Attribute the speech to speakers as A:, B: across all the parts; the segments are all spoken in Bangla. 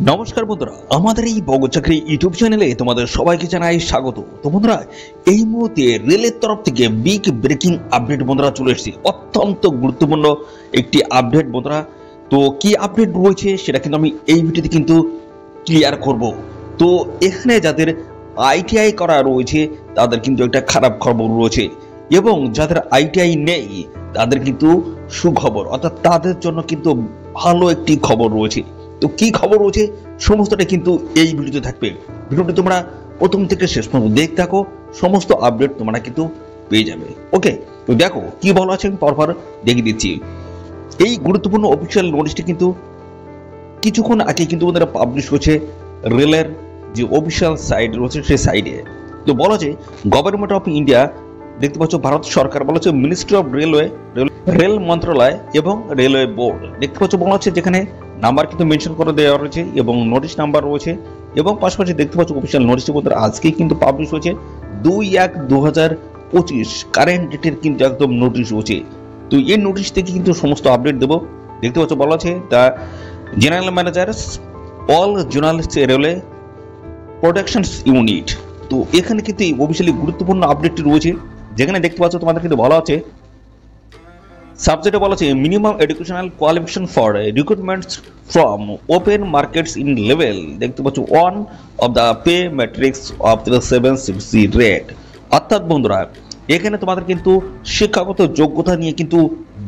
A: নমস্কার বন্ধুরা, আমাদের এই বগর চাকরি ইউটিউব চ্যানেলে তোমাদের সবাইকে জানাই স্বাগত। তো বন্ধুরা, এই মুহূর্তে রেলের তরফ থেকে বিগ ব্রেকিং আপডেট বন্ধুরা চলে এসেছে। অত্যন্ত গুরুত্বপূর্ণ একটি আপডেট বন্ধুরা। তো কি আপডেট রয়েছে সেটা কিন্তু আমি এই ভিডিওতে কিন্তু ক্লিয়ার করব। তো এখানে যাদের আইটিআই করা রয়েছে তাদের কিন্তু একটা খারাপ খবর রয়েছে, এবং যাদের আইটিআই নেই তাদের কিন্তু সুখবর, অর্থাৎ তাদের জন্য কিন্তু ভালো একটি খবর রয়েছে। তো কি খবর রয়েছে সমস্তটা কিন্তু এই ভিডিওতে থাকবে। ভিডিওটি তোমরা প্রথম থেকে শেষ পর্যন্ত দেখতে থাকো, সমস্ত আপডেট তোমরা কিন্তু পেয়ে যাবে। ওকে, তো দেখো কি বলা আছে আমি পরপর দেখিয়ে দিচ্ছি। এই গুরুত্বপূর্ণ অফিসিয়াল নোটিশটি কিন্তু কিছুক্ষণ আগে কিন্তু ওনারা পাবলিশ করেছে রেলের যে অফিসিয়াল সাইট রয়েছে সেই সাইটে। তো বলা আছে গভর্নমেন্ট অফ ইন্ডিয়া, দেখতে পাচ্ছ ভারত সরকার, বলা হচ্ছে মিনিস্ট্রি অফ রেলওয়ে, রেল মন্ত্রণালয় এবং রেলওয়ে বোর্ড, দেখতে পাচ্ছ বলা হচ্ছে যেখানে নাম্বার কিন্তু মেনশন করে দেওয়া রয়েছে এবং নোটিশ নাম্বার রয়েছে, এবং পাশাপাশি দেখতে পাচ্ছ অফিসিয়াল নোটিশটি আজকেই কিন্তু পাবলিশ হয়েছে 2/1/2025 কারেন্ট ডেটের কিন্তু একদম নোটিশ রয়েছে। তো এই নোটিশ থেকে কিন্তু সমস্ত আপডেট দেবো। দেখতে পাচ্ছ বলা আছে দ্য জেনারেল ম্যানেজার্স অল জোনালিস্ট রেলওয়ে প্রোডাকশনস ইউনিট। তো এখানে কিন্তু এই অফিসিয়ালি গুরুত্বপূর্ণ আপডেটটি রয়েছে, যেখানে দেখতে পাচ্ছ তোমাদের কিন্তু বলা আছে সাবজেক্টে বলা আছে minimum educational qualification for recruitments from open markets in level, দেখতে পাচ্ছ 1 of the pay matrix of the 760 rate. অর্থাৎ বন্ধুরা, এখানে তোমাদের কিন্তু শিক্ষাগত যোগ্যতা নিয়ে কিন্তু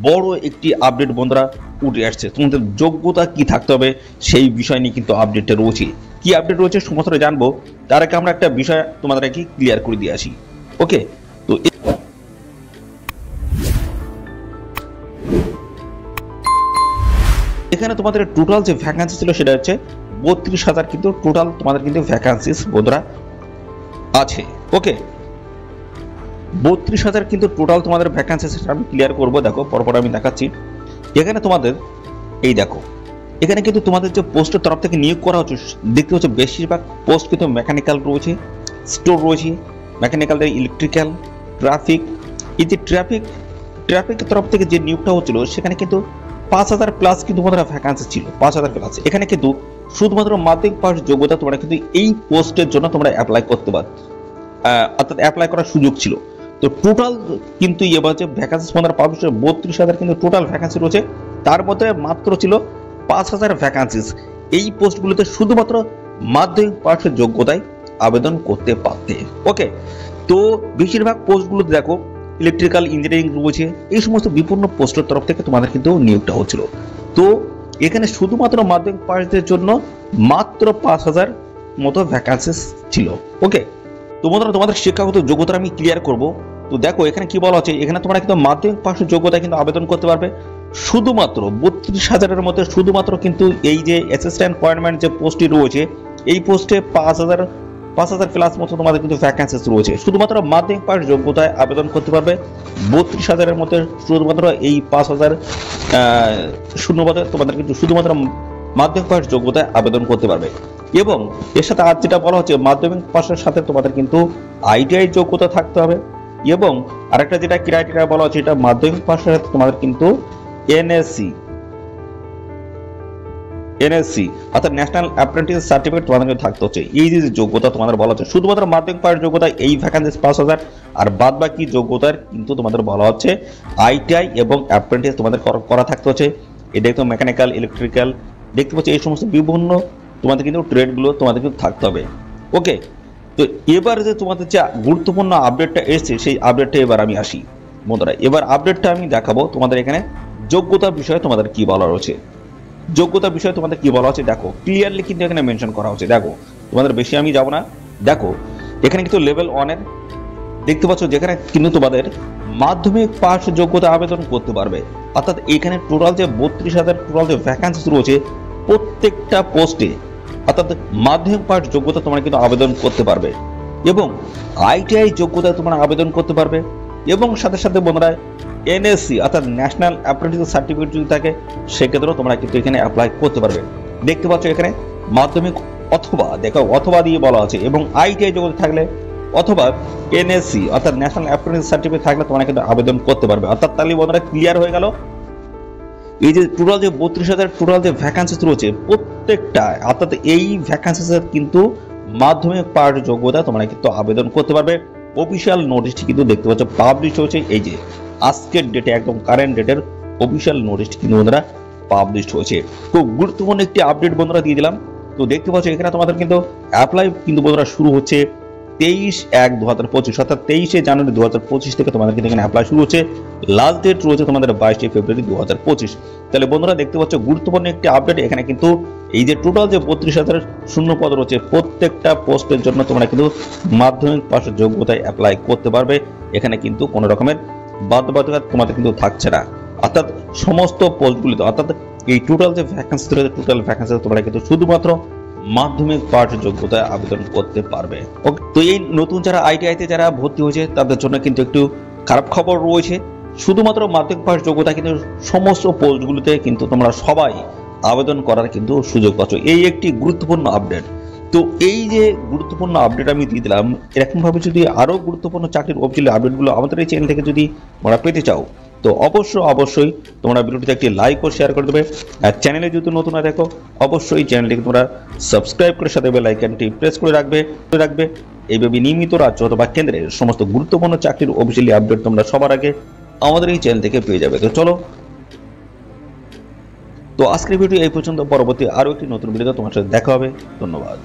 A: বড় একটি আপডেট বন্ধুরা উঠে আসছে। তোমাদের যোগ্যতা কি থাকতে হবে সেই বিষয় নিয়ে কিন্তু আপডেটটা রয়েছে। কি আপডেট রয়েছে সমস্তটা জানবো, তার আগে আমরা একটা বিষয় তোমাদেরকে ক্লিয়ার করে দিয়ে আসি। ওকে, তো এখানে তোমাদের টোটাল যে ভ্যাকান্সি ছিল সেটা হচ্ছে 32,000 কিন্তু টোটাল তোমাদের কিন্তু ভ্যাকান্সিস বন্ধুরা আছে। ওকে, 32,000 কিন্তু টোটাল তোমাদের ভ্যাকান্সি, সেটা আমি ক্লিয়ার করবো। দেখো পরপর আমি দেখাচ্ছি। এখানে তোমাদের এই দেখো, এখানে কিন্তু তোমাদের যে পোস্টের তরফ থেকে নিয়োগ করা হচ্ছে, দেখতে হচ্ছে বেশিরভাগ পোস্ট কিন্তু মেকানিক্যাল রয়েছে, স্টোর রয়েছে, মেকানিক্যাল, ইলেকট্রিক্যাল, ট্রাফিক। এই যে ট্রাফিকের তরফ থেকে যে নিয়োগটা হচ্ছিল সেখানে কিন্তু 5,000 প্লাস কিন্তু তোমাদের ভ্যাকান্সি ছিল, 5,000 প্লাস। এখানে কিন্তু শুধুমাত্র মাধ্যমিক পাস যোগ্যতা তোমরা কিন্তু এই পোস্টের জন্য তোমরা অ্যাপ্লাই করতে পারো, অর্থাৎ অ্যাপ্লাই করার সুযোগ ছিল। তো টোটাল কিন্তু এবার যে ভ্যাকান্সি তোমাদের পাবো 32,000 কিন্তু টোটাল ভ্যাকান্সি রয়েছে, তার মধ্যে মাত্র ছিল 5,000 ভ্যাকান্সিস। এই পোস্টগুলোতে শুধুমাত্র মাধ্যমিক পাসের যোগ্যতায় আবেদন করতে পারতে। ওকে, তো বেশিরভাগ পোস্টগুলোতে দেখো ইলেকট্রিক্যাল ইঞ্জিনিয়ারিং রয়েছে, এই সমস্ত বিভিন্ন পোস্টের তরফ থেকে তোমাদের কিন্তু নিয়োগটা হচ্ছিল। তো এখানে শুধুমাত্র মাধ্যমিক পাসদের জন্য মাত্র 5,000 মতো ভ্যাকান্সিস ছিল। ওকে, তো বন্ধুরা তোমাদের শিক্ষাগত যোগ্যতা আমি ক্লিয়ার করব। তো দেখো এখানে কি বলা হচ্ছে, এখানে তোমরা কিন্তু মাধ্যমিক পাসের যোগ্যতায় কিন্তু আবেদন করতে পারবে। শুধুমাত্র 32,000-এর মধ্যে শুধুমাত্র কিন্তু এই যে অ্যাসিস্ট্যান্ট অ্যাপয়েন্টমেন্ট যে পোস্টটি রয়েছে, এই পোস্টে 5,000 প্লাস মতো তোমাদের কিন্তু ভ্যাকান্সিস রয়েছে। শুধুমাত্র মাধ্যমিক পাস যোগ্যতায় আবেদন করতে পারবে। 32,000-এর মধ্যে শুধুমাত্র এই 5,000 শূন্যপদে তোমাদের কিন্তু শুধুমাত্র মাধ্যমিক পাস যোগ্যতায় আবেদন করতে পারবে। এবং এর সাথে আজ যেটা বলা হচ্ছে, মাধ্যমিক পাসের সাথে তোমাদের কিন্তু আইটিআই যোগ্যতা থাকতে হবে। এবং আরেকটা যেটা ক্রাইটেরিয়া বলা হচ্ছে, এটা মাধ্যমিক পাসের সাথে তোমাদের কিন্তু এনএসসি অর্থাৎ ন্যাশনাল অ্যাপ্রেন্টিস সার্টিফিকেট তোমাদের থাকতে হচ্ছে। এই যে যোগ্যতা তোমাদের বলা হচ্ছে শুধুমাত্র মাধ্যমিক পাস যোগ্যতা, এই ভ্যাকান্সি 5,000, আর বাদ বাকি যোগ্যতার কিন্তু তোমাদের বলা হচ্ছে আইটিআই এবং অ্যাপ্রেন্টিস তোমাদের করা থাকতে হচ্ছে। এটা একদম মেকানিক্যাল, ইলেকট্রিক্যাল, দেখতে পাচ্ছি এই সমস্ত বিভিন্ন তোমাদের কিন্তু ট্রেডগুলো তোমাদের কিন্তু থাকতে হবে। ওকে, তো এবার যে তোমাদের যে গুরুত্বপূর্ণ আপডেটটা এসছে সেই আপডেটটা এবার আমি আসি বন্ধুরা। এবার আপডেটটা আমি দেখাবো তোমাদের এখানে যোগ্যতা বিষয়ে তোমাদের কি বলা রয়েছে। যোগ্যতা বিষয়ে তোমাদের কি বলা হচ্ছে দেখো, ক্লিয়ারলি কিন্তু এখানে মেনশন করা হচ্ছে। দেখো তোমাদের বেশি আমি যাব না, দেখো এখানে কিন্তু লেভেল 1-এর দেখতে পাচ্ছ, যেখানে কিন্তু তোমাদের মাধ্যমিক পাস যোগ্যতা আবেদন করতে পারবে। অর্থাৎ এখানে টোটাল যে 32,000 টোটাল যে ভ্যাকান্সি রয়েছে, প্রত্যেকটা পোস্টে অর্থাৎ মাধ্যমিক পাস যোগ্যতা তোমরা কিন্তু আবেদন করতে পারবে, এবং আইটিআই যোগ্যতা তোমরা আবেদন করতে পারবে, এবং সাথে সাথে বন্ধুরা এনএসসি অর্থাৎ ন্যাশনাল অ্যাপ্রেন্টিস সার্টিফিকেট যদি থাকে সেক্ষেত্রেও তোমরা কিন্তু এখানে অ্যাপ্লাই করতে পারবে। দেখতে পাচ্ছ এখানে মাধ্যমিক অথবা দেখো অথবা দিয়ে বলা আছে, এবং আইটিআই যোগ্যতা থাকলে অথবা এনএসসি অর্থাৎ ন্যাশনাল অ্যাপ্রেন্টিস সার্টিফিকেট থাকলে তোমরা কিন্তু আবেদন করতে পারবে। অর্থাৎ তাহলে বন্ধুরা ক্লিয়ার হয়ে গেল, এই যে টোটাল যে 32,000 টোটাল যে ভ্যাকান্সি রয়েছে প্রত্যেকটা অর্থাৎ এই ভ্যাকান্সিসের কিন্তু মাধ্যমিক পাস যোগ্যতা তোমরা কিন্তু আবেদন করতে পারবে। অফিসিয়াল নোটিশটি কিন্তু দেখতে পাচ্ছ পাবলিশ হয়েছে, এই যে আজকের ডেটে একদম কারেন্ট ডেটের অফিসিয়াল নোটিশটি কিন্তু বন্ধুরা পাবলিশ হয়েছে। খুব গুরুত্বপূর্ণ একটি আপডেট বন্ধুরা দিয়ে দিলাম। তো দেখতে পাচ্ছ এখানে তোমাদের কিন্তু অ্যাপ্লাই কিন্তু বন্ধুরা শুরু হচ্ছে 23/1/2025, অর্থাৎ 23শে জানুয়ারি 2025 থেকে তোমাদের কিন্তু এখানে অ্যাপ্লাই শুরু হচ্ছে। লাস্ট ডেট রয়েছে তোমাদের 22শে ফেব্রুয়ারি 2025। তাহলে বন্ধুরা দেখতে পাচ্ছ গুরুত্বপূর্ণ একটি আপডেট। এখানে কিন্তু এই যে টোটাল যে 32,000 শূন্য পদ রয়েছে, প্রত্যেকটা পোস্টের জন্য তোমরা কিন্তু মাধ্যমিক পাস যোগ্যতায় অ্যাপ্লাই করতে পারবে। এখানে কিন্তু কোনো রকমের বাধ্যবাধকতা তোমাদের কিন্তু থাকছে না, অর্থাৎ সমস্ত পোস্টগুলিতে, অর্থাৎ এই টোটাল যে ভ্যাকান্সি রয়েছে, টোটাল ভ্যাকান্সি তোমরা কিন্তু শুধুমাত্র মাধ্যমিক পাস যোগ্যতায় আবেদন করতে পারবে। ওকে, তো এই নতুন যারা আইটিআইতে যারা ভর্তি হয়েছে তাদের জন্য কিন্তু একটু খারাপ খবর রয়েছে। শুধুমাত্র মাধ্যমিক পাস যোগ্যতা কিন্তু সমস্ত পোস্টগুলিতে কিন্তু তোমরা সবাই আবেদন করার কিন্তু সুযোগ পাচ্ছ। এই একটি গুরুত্বপূর্ণ আপডেট। তো এই যে গুরুত্বপূর্ণ আপডেট আমি দিয়ে দিলাম, এরকমভাবে যদি আরও গুরুত্বপূর্ণ চাকরির অফিসিয়াল আপডেটগুলো আমাদের এই চ্যানেল থেকে যদি তোমরা পেতে চাও, তো অবশ্যই তোমরা ভিডিওটিতে একটি লাইক ও শেয়ার করে দেবে। আর চ্যানেলে যদি নতুন না দেখো, অবশ্যই চ্যানেলটিকে তোমরা সাবস্ক্রাইব করে সাথে বেল আইকনটি প্রেস করে রাখবে। এইভাবে নিয়মিত রাজ্য অথবা কেন্দ্রের সমস্ত গুরুত্বপূর্ণ চাকরির অফিসিয়ালি আপডেট তোমরা সবার আগে আমাদের এই চ্যানেল থেকে পেয়ে যাবে। তো চলো, তো আজকের ভিডিও এই পর্যন্ত। পরবর্তী আরও একটি নতুন ভিডিওতে তোমার সাথে দেখা হবে। ধন্যবাদ।